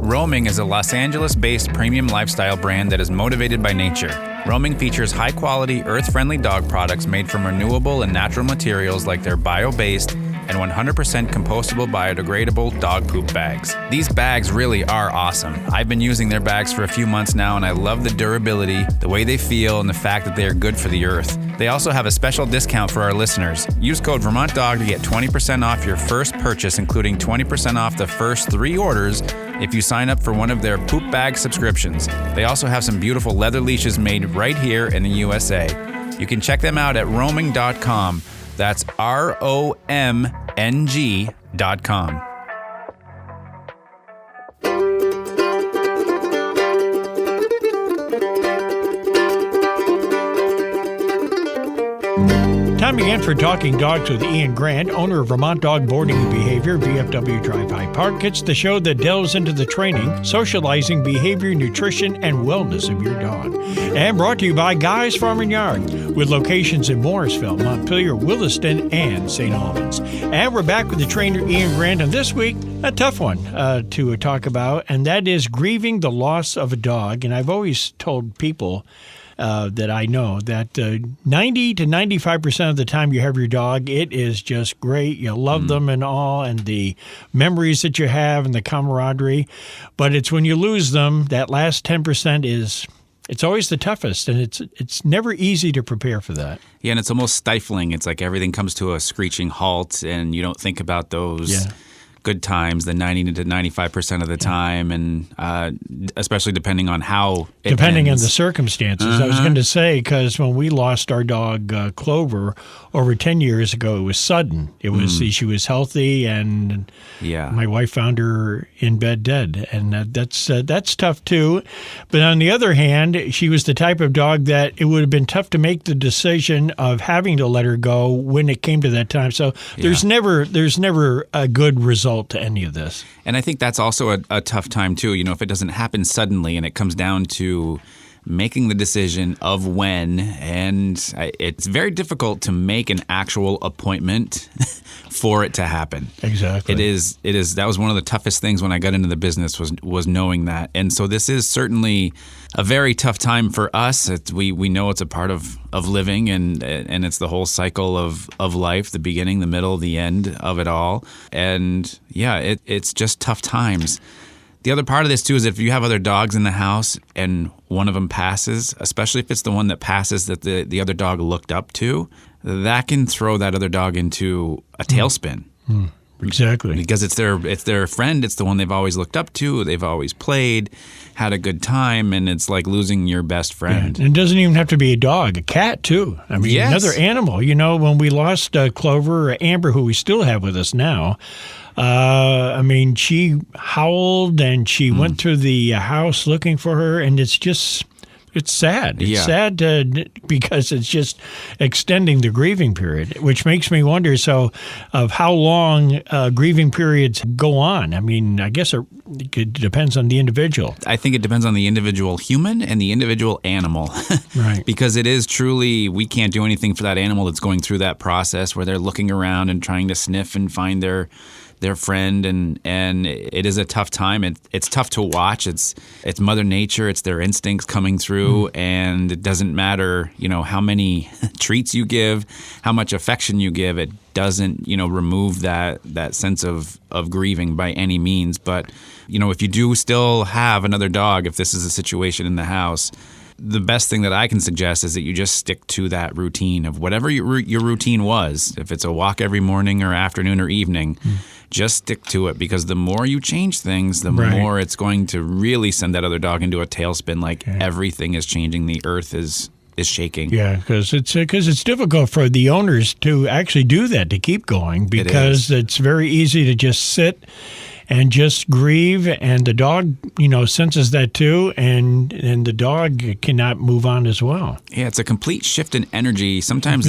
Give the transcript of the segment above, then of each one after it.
Roaming is a Los Angeles-based premium lifestyle brand that is motivated by nature. Roaming features high-quality, earth-friendly dog products made from renewable and natural materials like their bio-based and 100% compostable biodegradable dog poop bags. These bags really are awesome. I've been using their bags for a few months now, and I love the durability, the way they feel, and the fact that they are good for the earth. They also have a special discount for our listeners. Use code VermontDog to get 20% off your first purchase, including 20% off the first 3 orders if you sign up for one of their poop bag subscriptions. They also have some beautiful leather leashes made right here in the USA. You can check them out at roaming.com. That's ROMNG.com. Time again for Talking Dogs with Ian Grant, owner of Vermont Dog Boarding and Behavior, VFW Drive High Park. It's the show that delves into the training, socializing, behavior, nutrition, and wellness of your dog. And brought to you by Guy's Farm and Yard, with locations in Morrisville, Montpelier, Williston, and St. Albans. And we're back with the trainer Ian Grant, and this week, a tough one to talk about, and that is grieving the loss of a dog. And I've always told people that I know that 90 to 95% of the time you have your dog, it is just great. You love them and all, and the memories that you have and the camaraderie. But it's when you lose them, that last 10% it's always the toughest, and it's never easy to prepare for that. Yeah, and it's almost stifling. It's like everything comes to a screeching halt, and you don't think about those good times, the 90 to 95% of the time, and especially depending on how it Depending ends. on the circumstances. I was going to say, because when we lost our dog, Clover, over 10 years ago, it was sudden. It was she was healthy, and my wife found her in bed dead, and that's tough too. But on the other hand, she was the type of dog that it would have been tough to make the decision of having to let her go when it came to that time. So there's never a good result to any of this. And I think that's also a tough time too. You know, if it doesn't happen suddenly and it comes down to making the decision of when, and it's very difficult to make an actual appointment for it to happen. Exactly. It is. That was one of the toughest things when I got into the business was knowing that. And so this is certainly a very tough time for us. We know it's a part of living, and it's the whole cycle of life, the beginning, the middle, the end of it all. And it's just tough times. The other part of this, too, is if you have other dogs in the house and one of them passes, especially if it's the one that passes that the other dog looked up to, that can throw that other dog into a tailspin. Exactly. Because it's their friend. It's the one they've always looked up to. They've always played, had a good time, and it's like losing your best friend. Yeah. And it doesn't even have to be a dog, a cat, too. I mean, another animal. You know, when we lost Clover, Amber, who we still have with us now, she howled and she went through the house looking for her, and it's sad. It's sad because it's just extending the grieving period, which makes me wonder, of how long grieving periods go on. I mean, I guess it depends on the individual. I think it depends on the individual human and the individual animal. Right. Because it is truly, we can't do anything for that animal that's going through that process where they're looking around and trying to sniff and find their friend, and it is a tough time. It's tough to watch. It's Mother Nature. It's their instincts coming through, and it doesn't matter, how many treats you give, how much affection you give. It doesn't, remove that sense of grieving by any means. But, if you do still have another dog, if this is a situation in the house, the best thing that I can suggest is that you just stick to that routine of whatever your routine was. If it's a walk every morning or afternoon or evening, just stick to it, because the more you change things, the more it's going to really send that other dog into a tailspin. Like everything is changing. The earth is shaking. Yeah, because it's difficult for the owners to actually do that, to keep going, because it's very easy to just sit and just grieve, and the dog, senses that too, and the dog cannot move on as well. Yeah, it's a complete shift in energy, sometimes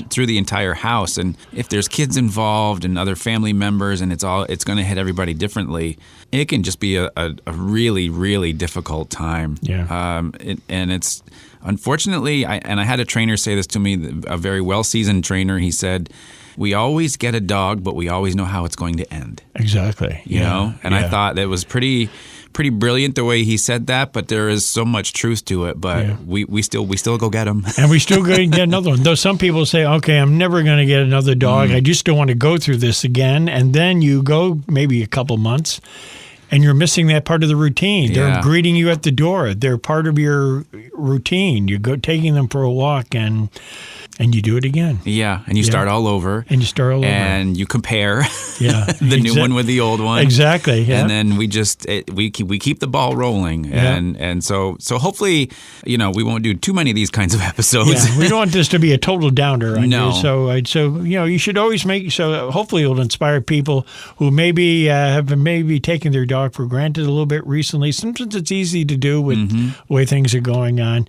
through the entire house. And if there's kids involved and other family members, and it's going to hit everybody differently, it can just be a really, really difficult time. Yeah. And it's unfortunately, I had a trainer say this to me, a very well-seasoned trainer. He said, we always get a dog, but we always know how it's going to end. Exactly. You know? And I thought that was pretty pretty brilliant the way he said that, but there is so much truth to it. But we still go get him. And we still go and get another one. Though some people say, okay, I'm never going to get another dog. I just don't want to go through this again. And then you go maybe a couple months, and you're missing that part of the routine. They're greeting you at the door. They're part of your routine. You go taking them for a walk, and you do it again. Yeah, and you start all over. And you compare the new one with the old one. Exactly. Yeah. And then we keep the ball rolling. Yeah. And so hopefully, we won't do too many of these kinds of episodes. Yeah, we don't want this to be a total downer on No. you. So you should always hopefully it'll inspire people who maybe have been taking their dog for granted a little bit recently. Sometimes it's easy to do with the way things are going on.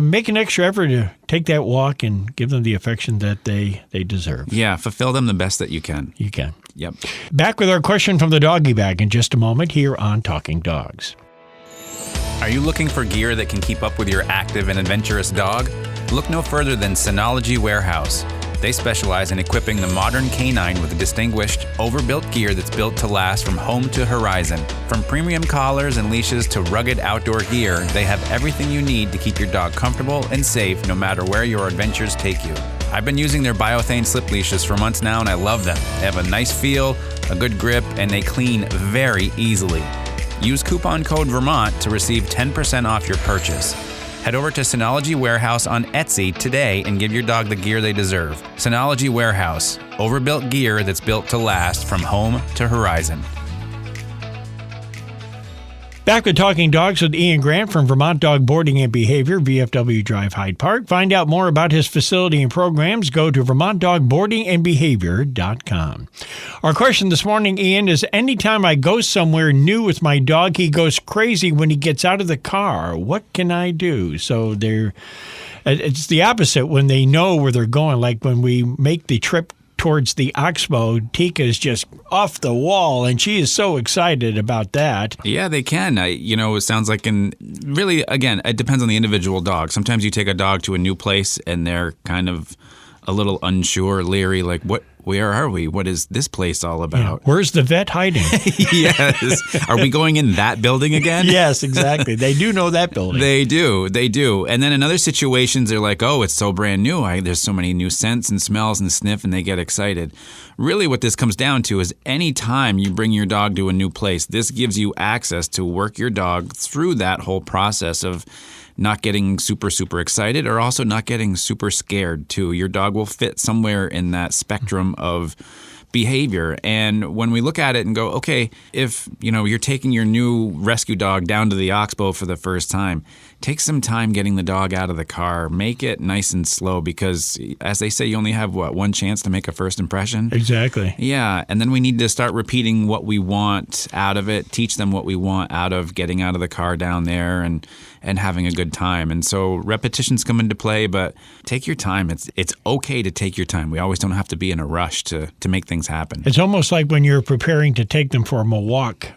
Make an extra effort to take that walk and give them the affection that they deserve. Yeah, fulfill them the best that you can. You can. Yep. Back with our question from the doggy bag in just a moment here on Talking Dogs. Are you looking for gear that can keep up with your active and adventurous dog? Look no further than Synology Warehouse. They specialize in equipping the modern canine with distinguished, overbuilt gear that's built to last from home to horizon. From premium collars and leashes to rugged outdoor gear, they have everything you need to keep your dog comfortable and safe no matter where your adventures take you. I've been using their Biothane slip leashes for months now, and I love them. They have a nice feel, a good grip, and they clean very easily. Use coupon code Vermont to receive 10% off your purchase. Head over to Synology Warehouse on Etsy today and give your dog the gear they deserve. Synology Warehouse, overbuilt gear that's built to last from home to horizon. Back with Talking Dogs with Ian Grant from Vermont Dog Boarding and Behavior, VFW Drive Hyde Park. Find out more about his facility and programs. Go to VermontDogBoardingAndBehavior.com. Our question this morning, Ian, is anytime I go somewhere new with my dog, he goes crazy when he gets out of the car. What can I do? So it's the opposite when they know where they're going. Like when we make the trip towards the Oxbow, Tika is just off the wall, and she is so excited about that. Yeah, they can. It sounds like, really, again, it depends on the individual dog. Sometimes you take a dog to a new place, and they're kind of a little unsure, leery, like, where are we? What is this place all about? Yeah. Where's the vet hiding? Yes. Are we going in that building again? Yes, exactly. They do know that building. They do. And then in other situations, they're like, oh, it's so brand new. There's so many new scents and smells and sniff, and they get excited. Really what this comes down to is any time you bring your dog to a new place, this gives you access to work your dog through that whole process of not getting super, super excited or also not getting super scared too. Your dog will fit somewhere in that spectrum of behavior. And when we look at it and go, okay, if you're taking your new rescue dog down to the Oxbow for the first time, take some time getting the dog out of the car. Make it nice and slow because, as they say, you only have, one chance to make a first impression? Exactly. Yeah, and then we need to start repeating what we want out of it, teach them what we want out of getting out of the car down there and having a good time. And so repetitions come into play, but take your time. It's okay to take your time. We always don't have to be in a rush to make things happen. It's almost like when you're preparing to take them for a walk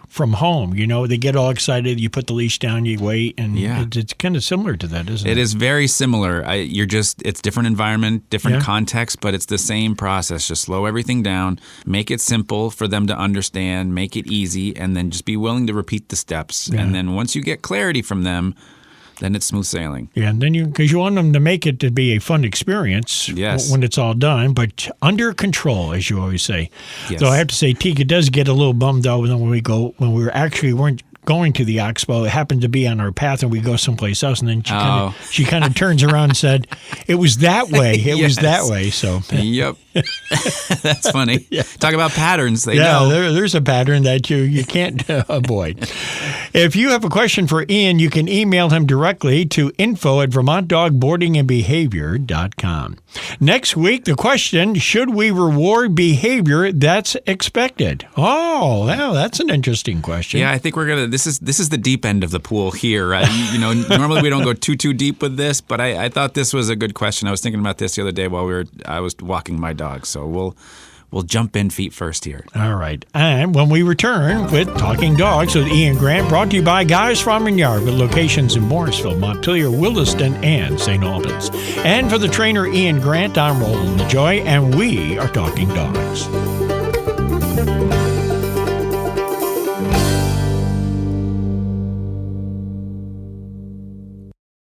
from home. They get all excited. You put the leash down, you wait, and it's kind of similar to that, isn't it? It is very similar. It's different environment, different context, but it's the same process. Just slow everything down, make it simple for them to understand, make it easy, and then just be willing to repeat the steps. Yeah. And then once you get clarity from them, then it's smooth sailing. Yeah, and then because you want them to make it to be a fun experience when it's all done, but under control, as you always say. Yes. So I have to say, Tika does get a little bummed out when we weren't going to the Oxbow. It happened to be on our path, and we go someplace else, and then she kind of turns around and said, "It was that way. It was that way." So yep, that's funny. Yeah. Talk about patterns. They know. Yeah, there's a pattern that you can't avoid. If you have a question for Ian, you can email him directly to info@VermontDogBoardingAndBehavior.com. Next week, the question: should we reward behavior that's expected? Oh, well, that's an interesting question. Yeah, I think we're gonna. This is the deep end of the pool here. Normally we don't go too deep with this, but I thought this was a good question. I was thinking about this the other day while I was walking my dog. So we'll jump in feet first here. All right. And when we return with Talking Dogs with Ian Grant, brought to you by Guy's Farm and Yard with locations in Morrisville, Montpelier, Williston, and St. Albans. And for the trainer Ian Grant, I'm Roland LaJoy, and we are Talking Dogs.